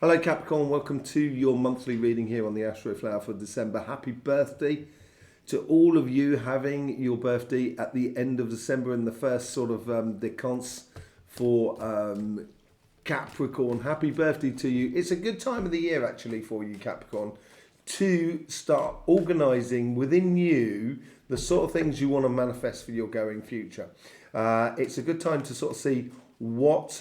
Hello Capricorn, welcome to your monthly reading here on the Astroflower for December. Happy birthday to all of you having your birthday at the end of December and the first sort of décance for Capricorn. Happy birthday to you. It's a good time of the year actually for you Capricorn to start organising within you the sort of things you want to manifest for your going future. It's a good time to sort of see what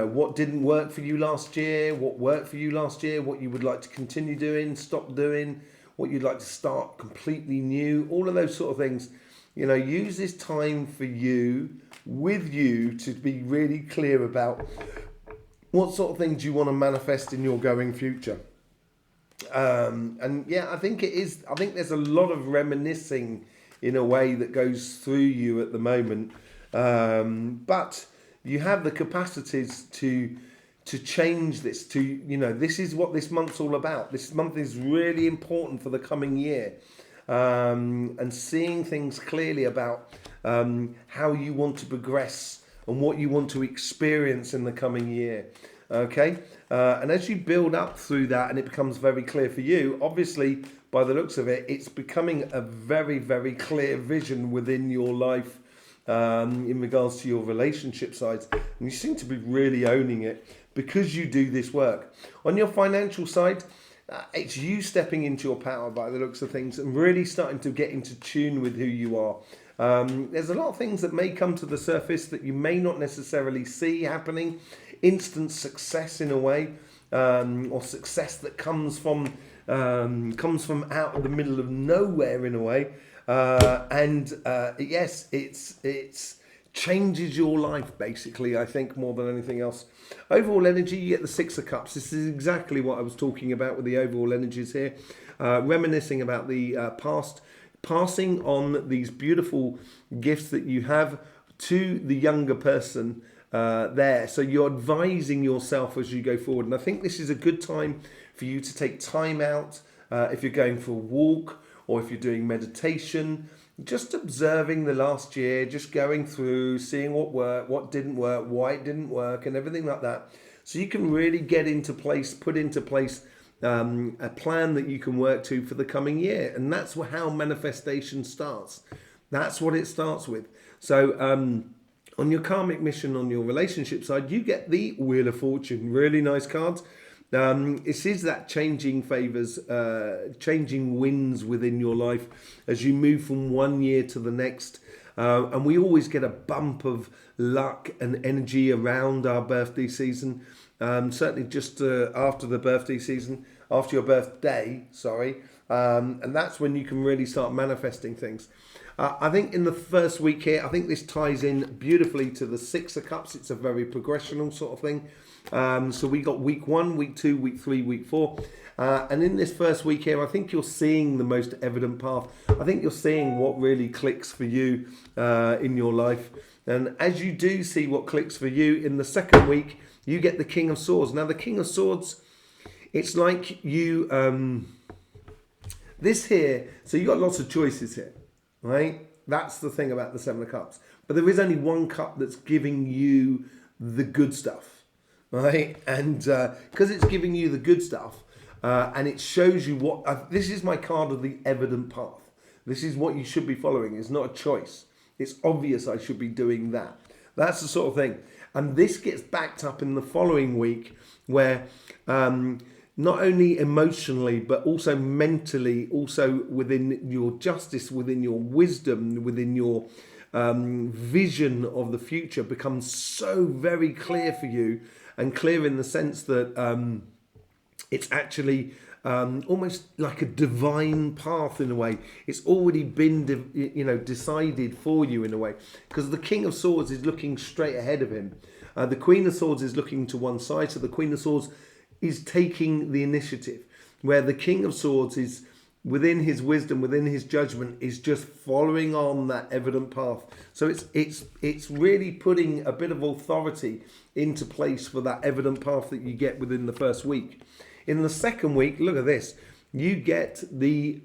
what didn't work for you last year, what worked for you last year, what you would like to continue doing, stop doing, what you'd like to start completely new, all of those sort of things. Use this time for you, with you, to be really clear about what sort of things you want to manifest in your going future. I think it is. I think there's a lot of reminiscing in a way that goes through you at the moment, but you have the capacities to change this. This is what this month's all about. This month is really important for the coming year, and seeing things clearly about how you want to progress and what you want to experience in the coming year. Okay, and as you build up through that, and it becomes very clear for you, obviously, by the looks of it, it's becoming a very, very clear vision within your life. In regards to your relationship sides, and you seem to be really owning it because you do this work. On your financial side, it's you stepping into your power by the looks of things and really starting to get into tune with who you are. There's a lot of things that may come to the surface that you may not necessarily see happening. Instant success in a way, or success that comes from out of the middle of nowhere in a way. Yes, it's changes your life basically, I think, more than anything else. Overall energy, you get the Six of Cups. This is exactly what I was talking about with the overall energies here. Reminiscing about the past, passing on these beautiful gifts that you have to the younger person there. So you're advising yourself as you go forward. And I think this is a good time for you to take time out if you're going for a walk, or if you're doing meditation, just observing the last year, just going through, seeing what worked, what didn't work, why it didn't work, and everything like that. So you can really get into place, put into place a plan that you can work to for the coming year. And that's how manifestation starts. That's what it starts with. So on your karmic mission, on your relationship side, you get the Wheel of Fortune. Really nice cards. It is that changing favours, changing winds within your life as you move from one year to the next. And we always get a bump of luck and energy around our birthday season. Certainly just after the birthday season, after your birthday, sorry. And that's when you can really start manifesting things. I think in the first week here, I think this ties in beautifully to the Six of Cups. It's a very progressional sort of thing. So we got week 1, week 2, week 3, week 4. And in this first week here, I think you're seeing the most evident path. I think you're seeing what really clicks for you in your life. And as you do see what clicks for you, in the second week, you get the King of Swords. Now, the King of Swords, it's like you... this here, so you got lots of choices here, right? That's the thing about the Seven of Cups. But there is only one cup that's giving you the good stuff. Right, and because it's giving you the good stuff, and it shows you what this is my card of the evident path. This is what you should be following. It's not a choice. It's obvious I should be doing that. That's the sort of thing. And this gets backed up in the following week, where not only emotionally but also mentally, also within your justice, within your wisdom, within your vision of the future becomes so very clear for you. And clear in the sense that it's actually almost like a divine path in a way. It's already been, decided for you in a way. Because the King of Swords is looking straight ahead of him. The Queen of Swords is looking to one side. So the Queen of Swords is taking the initiative. Where the King of Swords is, within his wisdom, within his judgment, is just following on that evident path. So it's really putting a bit of authority into place for that evident path that you get within the first week. In the second week, look at this. You get the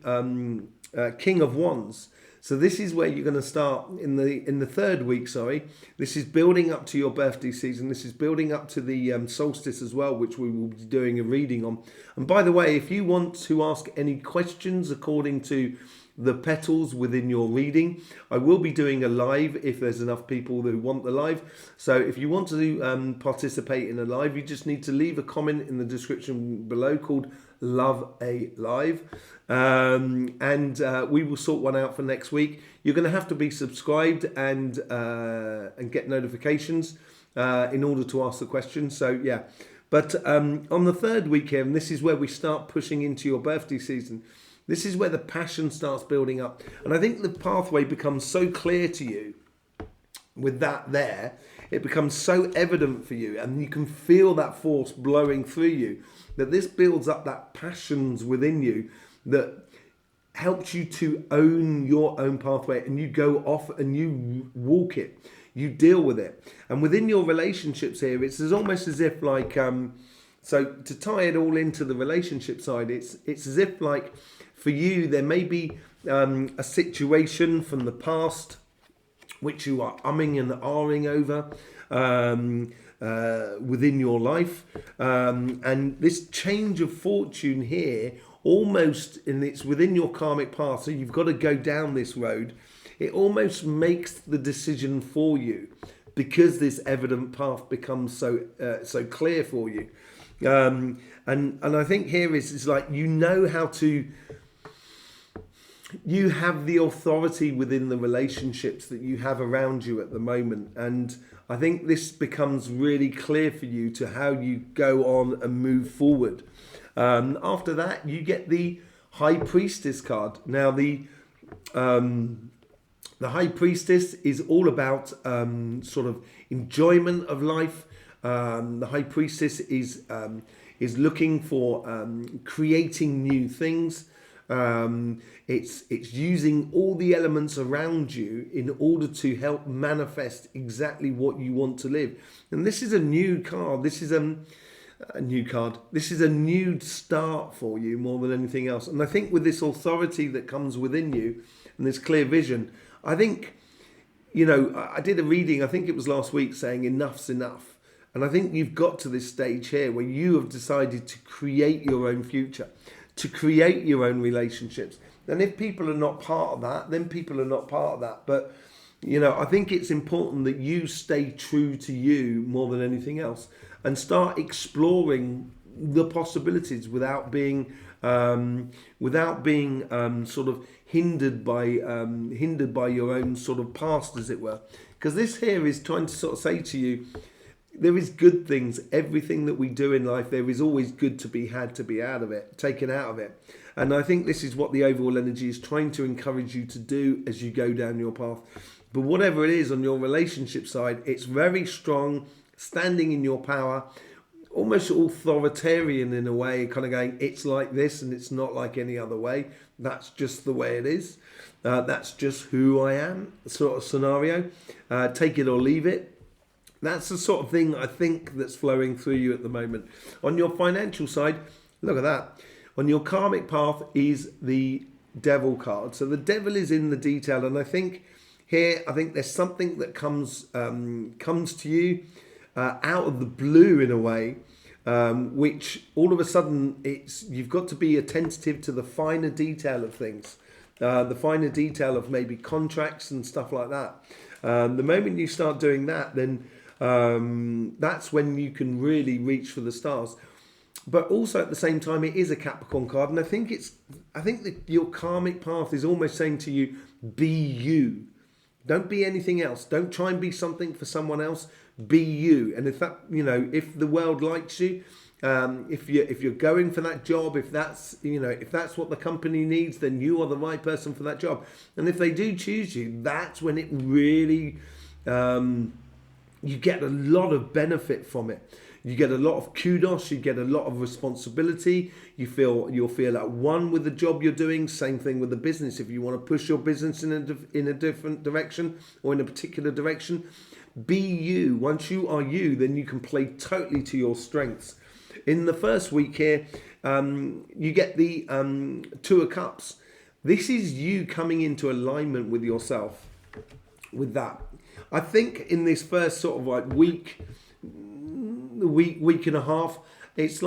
King of Wands. So this is where you're going to start in the third week. Sorry, this is building up to your birthday season. This is building up to the solstice as well, which we will be doing a reading on. And by the way, if you want to ask any questions according to the petals within your reading, I will be doing a live if there's enough people who want the live. So if you want to participate in a live, you just need to leave a comment in the description below called Love a Live, and we will sort one out for next week. You're going to have to be subscribed and get notifications in order to ask the question. So yeah, but on the third week here, and this is where we start pushing into your birthday season. This is where the passion starts building up, and I think the pathway becomes so clear to you. With that there, it becomes so evident for you, and you can feel that force blowing through you, that this builds up that passions within you that helps you to own your own pathway, and you go off and you walk it, you deal with it. And within your relationships here, it's almost as if like, so to tie it all into the relationship side, it's as if like for you, there may be a situation from the past which you are umming and ahhing over within your life. And this change of fortune here, almost, and it's within your karmic path, so you've got to go down this road. It almost makes the decision for you because this evident path becomes so clear for you. And I think here is like, you know how to... You have the authority within the relationships that you have around you at the moment. And I think this becomes really clear for you to how you go on and move forward. After that, you get the High Priestess card. Now, the High Priestess is all about sort of enjoyment of life. The High Priestess is looking for creating new things. It's using all the elements around you in order to help manifest exactly what you want to live. And this is a new card. This is a new card. This is a new start for you more than anything else. And I think with this authority that comes within you and this clear vision, I think, you know, I did a reading, I think it was last week, saying enough's enough. And I think you've got to this stage here where you have decided to create your own future, to create your own relationships. And if people are not part of that, then people are not part of that. But, you know, I think it's important that you stay true to you more than anything else and start exploring the possibilities without being sort of hindered by your own sort of past, as it were. Because this here is trying to sort of say to you, there is good things. Everything that we do in life, there is always good to be had, to be out of it, taken out of it. And I think this is what the overall energy is trying to encourage you to do as you go down your path. But whatever it is on your relationship side, it's very strong, standing in your power, almost authoritarian in a way, kind of going, it's like this and it's not like any other way. That's just the way it is. That's just who I am, sort of scenario. Take it or leave it. That's the sort of thing I think that's flowing through you at the moment. On your financial side, look at that. On your karmic path is the Devil card. So the Devil is in the detail, and I think here, I think there's something that comes to you out of the blue in a way, which all of a sudden you've got to be attentive to the finer detail of things, the finer detail of maybe contracts and stuff like that. The moment you start doing that, then that's when you can really reach for the stars. But also at the same time, it is a Capricorn card, and I think that your karmic path is almost saying to you, be you. Don't be anything else. Don't try and be something for someone else. Be you. And if that, you know, if the world likes you, if you're going for that job, if that's what the company needs, then you are the right person for that job. And if they do choose you, that's when it really, you get a lot of benefit from it. You get a lot of kudos, you get a lot of responsibility, you'll feel at one with the job you're doing. Same thing with the business. If you want to push your business in a different direction or in a particular direction, be you. Once you are you, then you can play totally to your strengths. In the first week here, you get the Two of Cups. This is you coming into alignment with yourself, with that. I think in this first sort of like week and a half, it's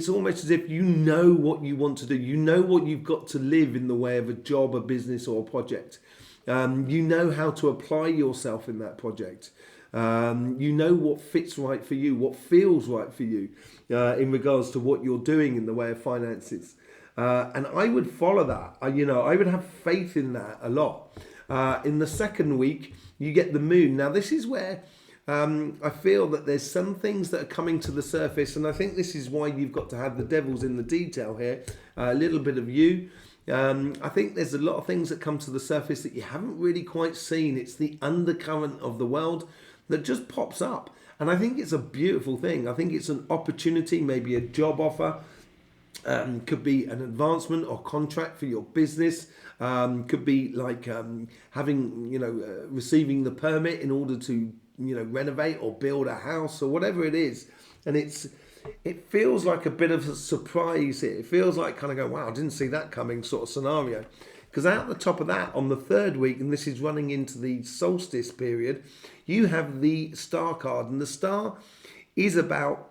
almost as if you know what you want to do. You know what you've got to live in the way of a job, a business, or a project. You know how to apply yourself in that project. You know what fits right for you, what feels right for you in regards to what you're doing in the way of finances. And I would follow that. I would have faith in that a lot. In the second week, you get the moon. Now, this is where I feel that there's some things that are coming to the surface, and I think this is why you've got to have the devil's in the detail here, a little bit of you. I think there's a lot of things that come to the surface that you haven't really quite seen. It's the undercurrent of the world that just pops up. And I think it's a beautiful thing. I think it's an opportunity, maybe a job offer, could be an advancement or contract for your business, could be like having, receiving the permit in order to, renovate or build a house or whatever it is. And it feels like a bit of a surprise here. It feels like kind of go, wow, I didn't see that coming sort of scenario. Because out the top of that, on the third week, and this is running into the solstice period, you have the star card. And the star is about,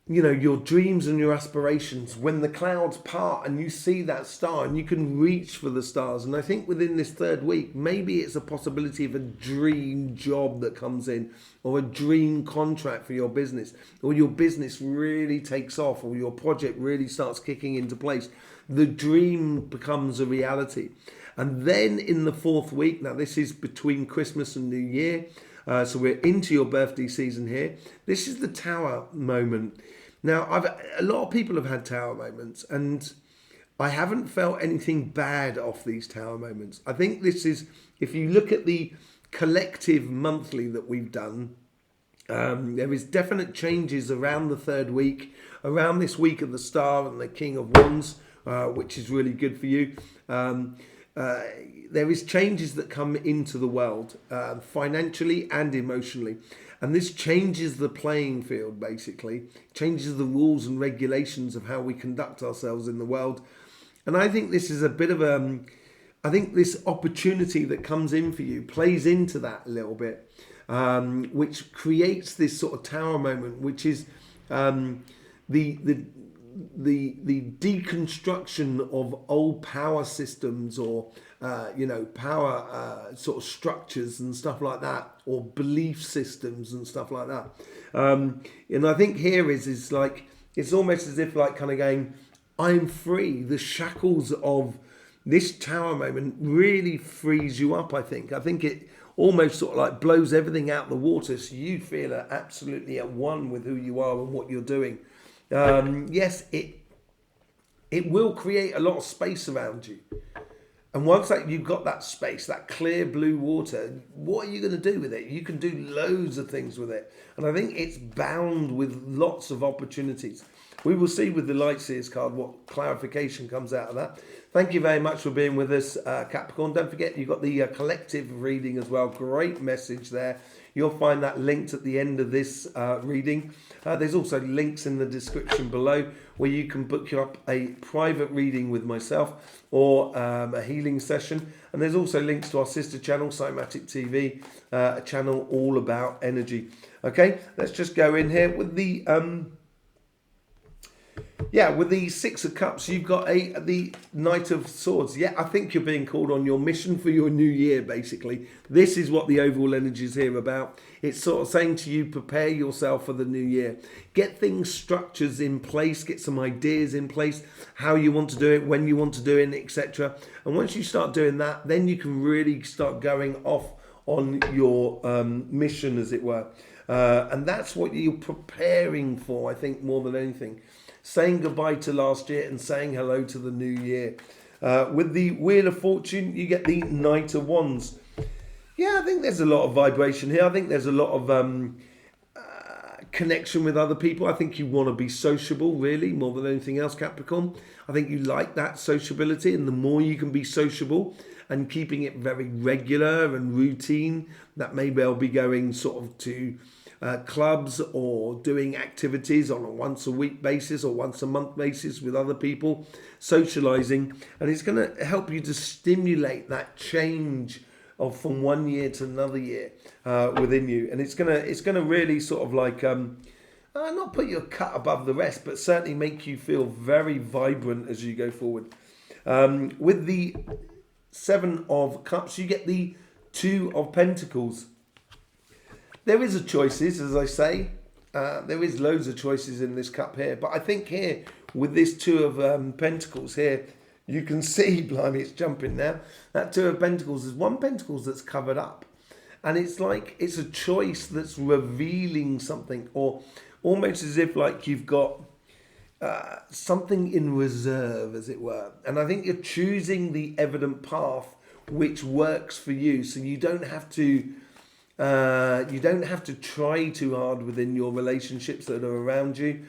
your dreams and your aspirations. When the clouds part and you see that star and you can reach for the stars. And I think within this third week, maybe it's a possibility of a dream job that comes in, or a dream contract for your business, or your business really takes off, or your project really starts kicking into place. The dream becomes a reality. And then in the fourth week, now this is between Christmas and New Year, so we're into your birthday season here. This is the tower moment. Now, a lot of people have had tower moments, and I haven't felt anything bad off these tower moments. I think this is, if you look at the collective monthly that we've done, there is definite changes around the third week, around this week of the star and the King of Wands, which is really good for you. There is changes that come into the world, financially and emotionally. And this changes the playing field, basically, changes the rules and regulations of how we conduct ourselves in the world. And I think this is a bit of I think this opportunity that comes in for you plays into that a little bit, which creates this sort of tower moment, which is the deconstruction of old power systems, or power sort of structures and stuff like that, or belief systems and stuff like that. And I think here is like, it's almost as if like kind of going, I'm free. The shackles of this tower moment really frees you up. I think it almost sort of like blows everything out the water, so you feel absolutely at one with who you are and what you're doing. Yes, it will create a lot of space around you. And once you've got that space, that clear blue water, what are you going to do with it? You can do loads of things with it. And I think it's bound with lots of opportunities. We will see with the Light Seers card what clarification comes out of that. Thank you very much for being with us, Capricorn. Don't forget, you've got the collective reading as well. Great message there. You'll find that linked at the end of this reading. There's also links in the description below where you can book up a private reading with myself, or a healing session. And there's also links to our sister channel, CYMATIC TV, a channel all about energy. Okay, let's just go in here with the with the Six of Cups. You've got the Knight of Swords. Yeah, I think you're being called on your mission for your new year, basically. This is what the overall energy is here about. It's sort of saying to you, prepare yourself for the new year. Get things, structures in place, get some ideas in place, how you want to do it, when you want to do it, etc. And once you start doing that, then you can really start going off on your mission, as it were. And that's what you're preparing for, I think, more than anything. Saying goodbye to last year and saying hello to the new year. With the Wheel of Fortune, you get the Knight of Wands. Yeah, I think there's a lot of vibration here. I think there's a lot of connection with other people. I think you want to be sociable, really, more than anything else, Capricorn. I think you like that sociability, and the more you can be sociable and keeping it very regular and routine, that may well be going sort of to clubs or doing activities on a once a week basis or once a month basis with other people, socializing, and it's going to help you to stimulate that change of from one year to another year within you, and it's gonna really sort of like not put your cut above the rest, but certainly make you feel very vibrant as you go forward. With the Seven of Cups, you get the Two of Pentacles. There is a choices, as I say. There is loads of choices in this cup here, but I think here with this Two of Pentacles here, you can see, blimey, it's jumping now. That Two of Pentacles is one Pentacles that's covered up. And it's like, it's a choice that's revealing something, or almost as if like you've got something in reserve, as it were. And I think you're choosing the evident path which works for you. So you don't have to try too hard within your relationships that are around you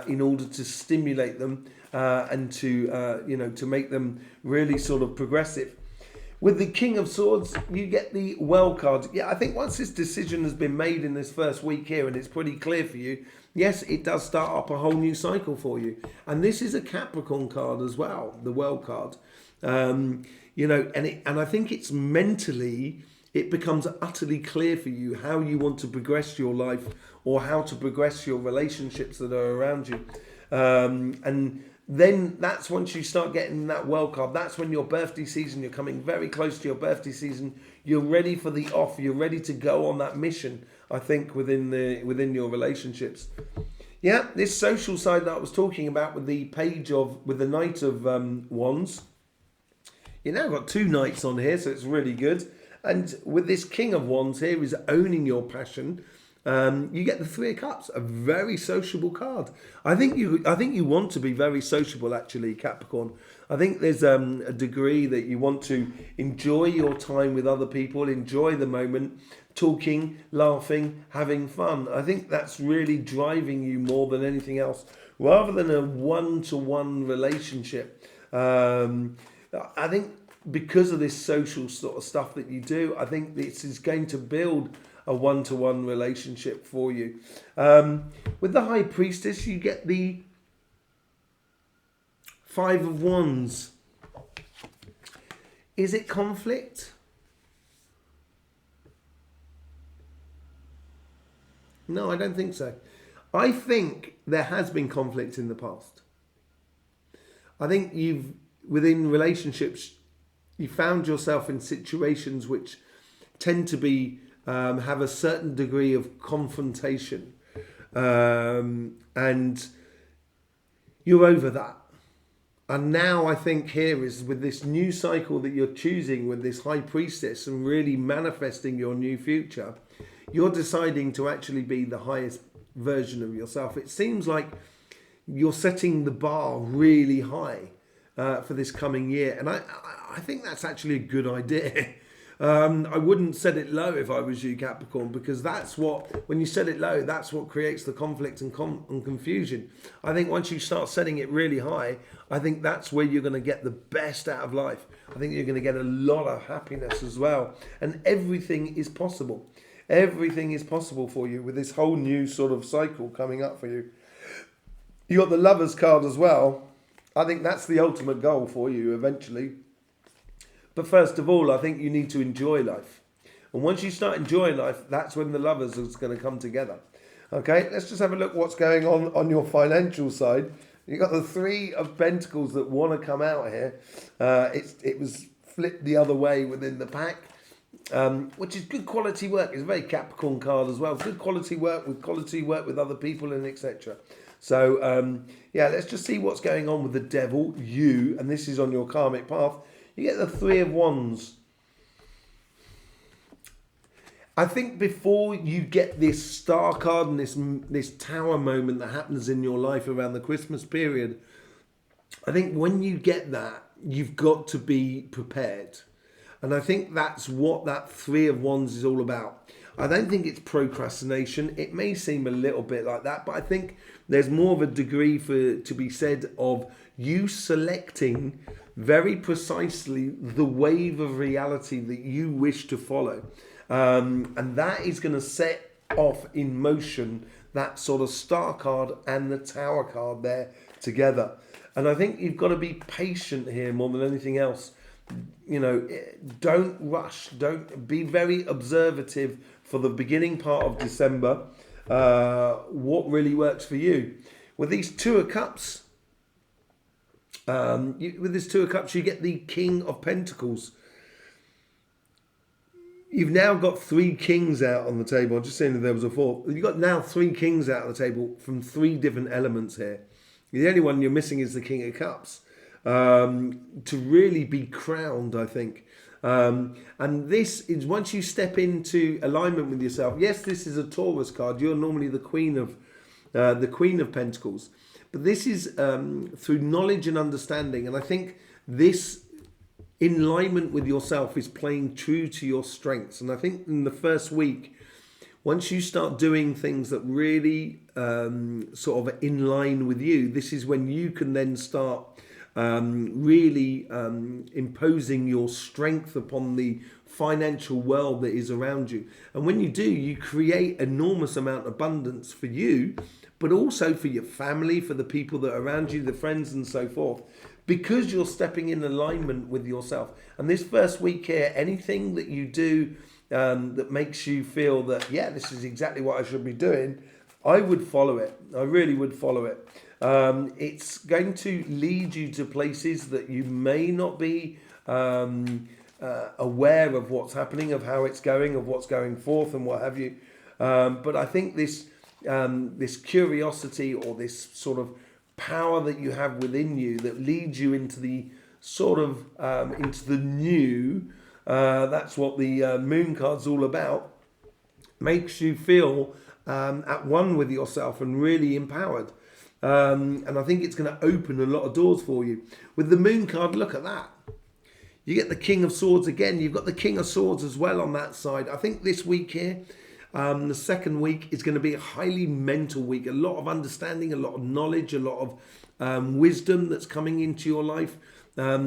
in order to stimulate them and to make them really sort of progressive. With the King of Swords, you get the Well card. Yeah, I think once this decision has been made in this first week here and it's pretty clear for you, yes, it does start up a whole new cycle for you. And this is a Capricorn card as well, the Well card. And I think it's mentally, it becomes utterly clear for you how you want to progress your life or how to progress your relationships that are around you. And then that's once you start getting that Well card, that's when your birthday season, you're coming very close to your birthday season, you're ready for the off, you're ready to go on that mission, I think, within your relationships. Yeah, this social side that I was talking about with the with the Knight of Wands, you now got two knights on here, so it's really good. And with this King of Wands here is owning your passion. You get the Three of Cups, a very sociable card. I think you want to be very sociable, actually, Capricorn. I think there's a degree that you want to enjoy your time with other people, enjoy the moment, talking, laughing, having fun. I think that's really driving you more than anything else, rather than a one-to-one relationship. I think because of this social sort of stuff that you do, I think this is going to build a one-to-one relationship for you. With the High Priestess, you get the Five of Wands. Is it conflict? No, I don't think so. I think there has been conflict in the past. I think within relationships, you found yourself in situations which tend to be have a certain degree of confrontation, and you're over that. And now I think here is with this new cycle that you're choosing with this High Priestess and really manifesting your new future, you're deciding to actually be the highest version of yourself. It seems like you're setting the bar really high for this coming year, and I think that's actually a good idea. I wouldn't set it low if I was you, Capricorn, because that's what, when you set it low, that's what creates the conflict and confusion. I think once you start setting it really high, I think that's where you're going to get the best out of life. I think you're going to get a lot of happiness as well. And everything is possible. Everything is possible for you with this whole new sort of cycle coming up for you. You got the Lovers card as well. I think that's the ultimate goal for you eventually. But first of all, I think you need to enjoy life. And once you start enjoying life, that's when the Lovers is going to come together. Okay, let's just have a look what's going on your financial side. You've got the Three of Pentacles that want to come out here. It was flipped the other way within the pack, which is good quality work. It's a very Capricorn card as well. Good quality work with other people and etc. So, yeah, let's just see what's going on with the Devil, you, and this is on your karmic path. You get the Three of Wands. I think before you get this Star card and this Tower moment that happens in your life around the Christmas period, I think when you get that, you've got to be prepared. And I think that's what that Three of Wands is all about. I don't think it's procrastination. It may seem a little bit like that, but I think there's more of a degree to be said of you selecting very precisely the wave of reality that you wish to follow. And that is going to set off in motion that sort of star card and the tower card there together. And I think you've got to be patient here more than anything else. You know, don't rush. Don't be very observative for the beginning part of December. What really works for you? With these Two of Cups, with this Two of Cups, you get the King of Pentacles. You've now got 3 kings out on the table. I'm just saying that there was a 4th. You've got now 3 kings out on the table from 3 different elements here. The only one you're missing is the King of Cups. To really be crowned, I think. And this is once you step into alignment with yourself. Yes, this is a Taurus card. You're normally the Queen of Pentacles. But this is through knowledge and understanding. And I think this in alignment with yourself is playing true to your strengths. And I think in the first week, once you start doing things that really sort of in line with you, this is when you can then start really imposing your strength upon the financial world that is around you. And when you do, you create enormous amount of abundance for you, but also for your family, for the people that are around you, the friends and so forth, because you're stepping in alignment with yourself. And this first week here, anything that you do that makes you feel that, yeah, this is exactly what I should be doing, I would follow it. I really would follow it. It's going to lead you to places that you may not be aware of what's happening, of how it's going, of what's going forth and what have you. But I think this curiosity or this sort of power that you have within you that leads you into the sort of into the new, that's what the moon card's all about, makes you feel at one with yourself and really empowered. And I think it's going to open a lot of doors for you. With the moon card, look at that. You get the King of Swords again. You've got the King of Swords as well on that side. I think this week here, the second week, is going to be a highly mental week. A lot of understanding, a lot of knowledge, a lot of wisdom that's coming into your life. A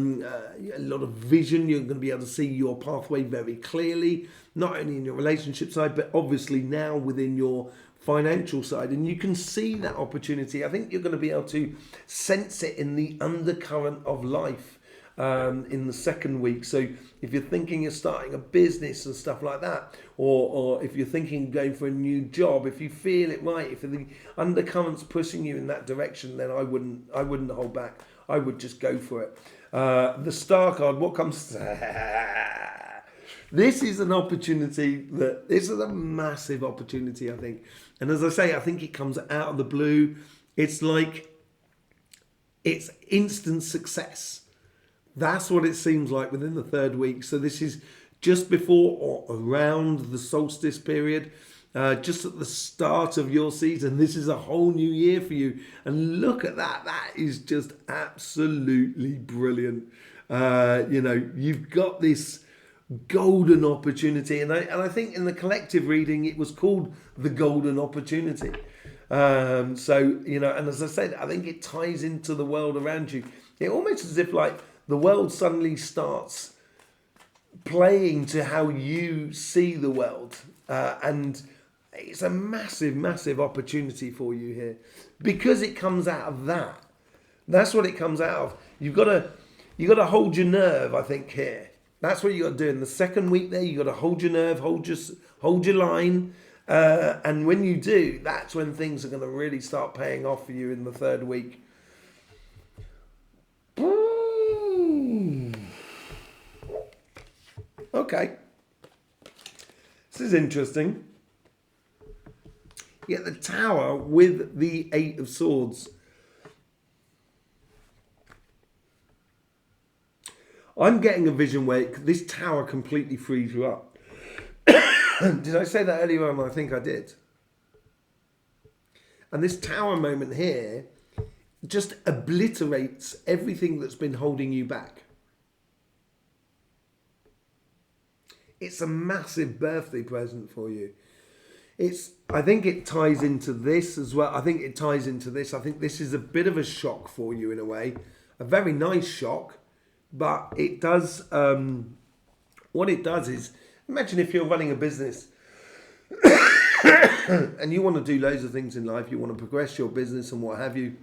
lot of vision. You're going to be able to see your pathway very clearly, not only in your relationship side, but obviously now within your financial side. And you can see that opportunity. I think you're going to be able to sense it in the undercurrent of life in the second week. So if you're thinking of starting a business and stuff like that, or if you're thinking of going for a new job, if you feel it right, if the undercurrent's pushing you in that direction, then I wouldn't hold back. I would just go for it. The Star card, what comes this is an opportunity this is a massive opportunity, I think. And as I say, I think it comes out of the blue. It's like it's instant success. That's what it seems like within the third week. So this is just before or around the solstice period, just at the start of your season. This is a whole new year for you. And look at that. That is just absolutely brilliant. You've got this golden opportunity. And I think in the collective reading, it was called the golden opportunity. And as I said, I think it ties into the world around you. It almost as if like the world suddenly starts playing to how you see the world. And it's a massive, massive opportunity for you here because it comes out of that. That's what it comes out of. You've got to hold your nerve, I think, here. That's what you got to do in the second week there. You got to hold your nerve, hold your line. And when you do, that's when things are going to really start paying off for you in the third week. Okay. This is interesting. You get the Tower with the 8 of Swords. I'm getting a vision where this Tower completely frees you up. Did I say that earlier on? I think I did. And this Tower moment here just obliterates everything that's been holding you back. It's a massive birthday present for you. I think it ties into this as well. I think it ties into this. I think this is a bit of a shock for you in a way. A very nice shock. But it does, what it does is, imagine if you're running a business and you want to do loads of things in life, you want to progress your business and what have you,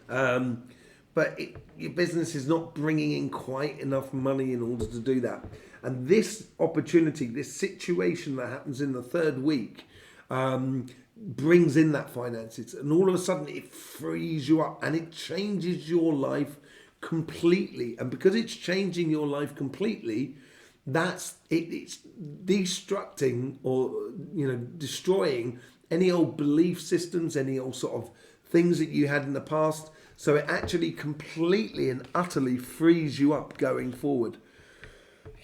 but your business is not bringing in quite enough money in order to do that. And this opportunity, this situation that happens in the third week, brings in that finances, and all of a sudden it frees you up and it changes your life completely. And because it's changing your life completely, that's it, it's destructing, or destroying any old belief systems, any old sort of things that you had in the past. So it actually completely and utterly frees you up going forward.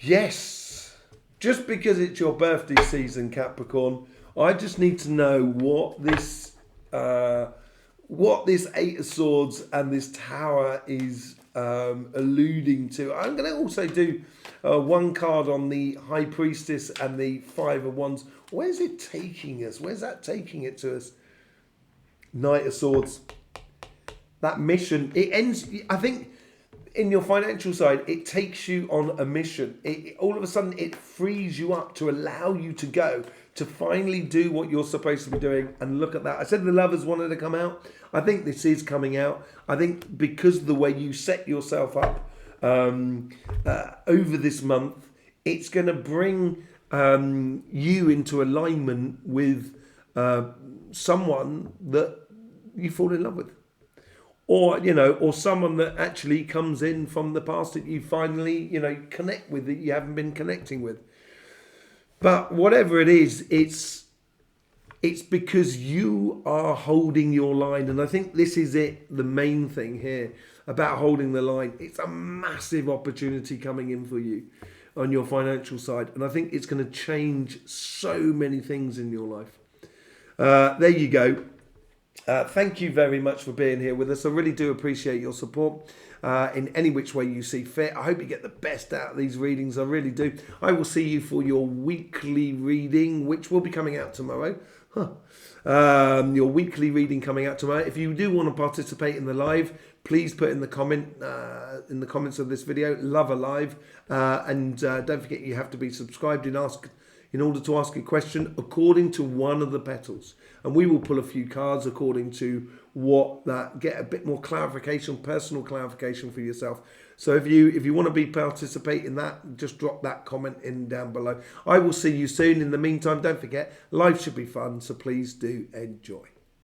Yes, just because it's your birthday season, Capricorn, I just need to know what this Eight of Swords and this Tower is alluding to. I'm going to also do one card on the High Priestess and the Five of Wands. Where's it taking us? Where's that taking it to us? Knight of Swords. That mission, it ends, I think, in your financial side, it takes you on a mission. All of a sudden, it frees you up to allow you to go, to finally do what you're supposed to be doing. And look at that. I said the Lovers wanted to come out. I think this is coming out. I think because of the way you set yourself up over this month, it's going to bring you into alignment with someone that you fall in love with. Or someone that actually comes in from the past that you finally, connect with, that you haven't been connecting with. But whatever it is, it's because you are holding your line. And I think this is it, the main thing here about holding the line. It's a massive opportunity coming in for you on your financial side. And I think it's going to change so many things in your life. There you go. Thank you very much for being here with us. I really do appreciate your support in any which way you see fit. I hope you get the best out of these readings. I really do. I will see you for your weekly reading, which will be coming out tomorrow. Your weekly reading coming out tomorrow. If you do want to participate in the live, please put in the comments of this video, love a live, and don't forget you have to be subscribed in order to ask a question according to one of the petals. And we will pull a few cards according to get a bit more clarification, personal clarification for yourself. So if you want to participate in that, just drop that comment in down below. I will see you soon. In the meantime, don't forget, life should be fun, so please do enjoy.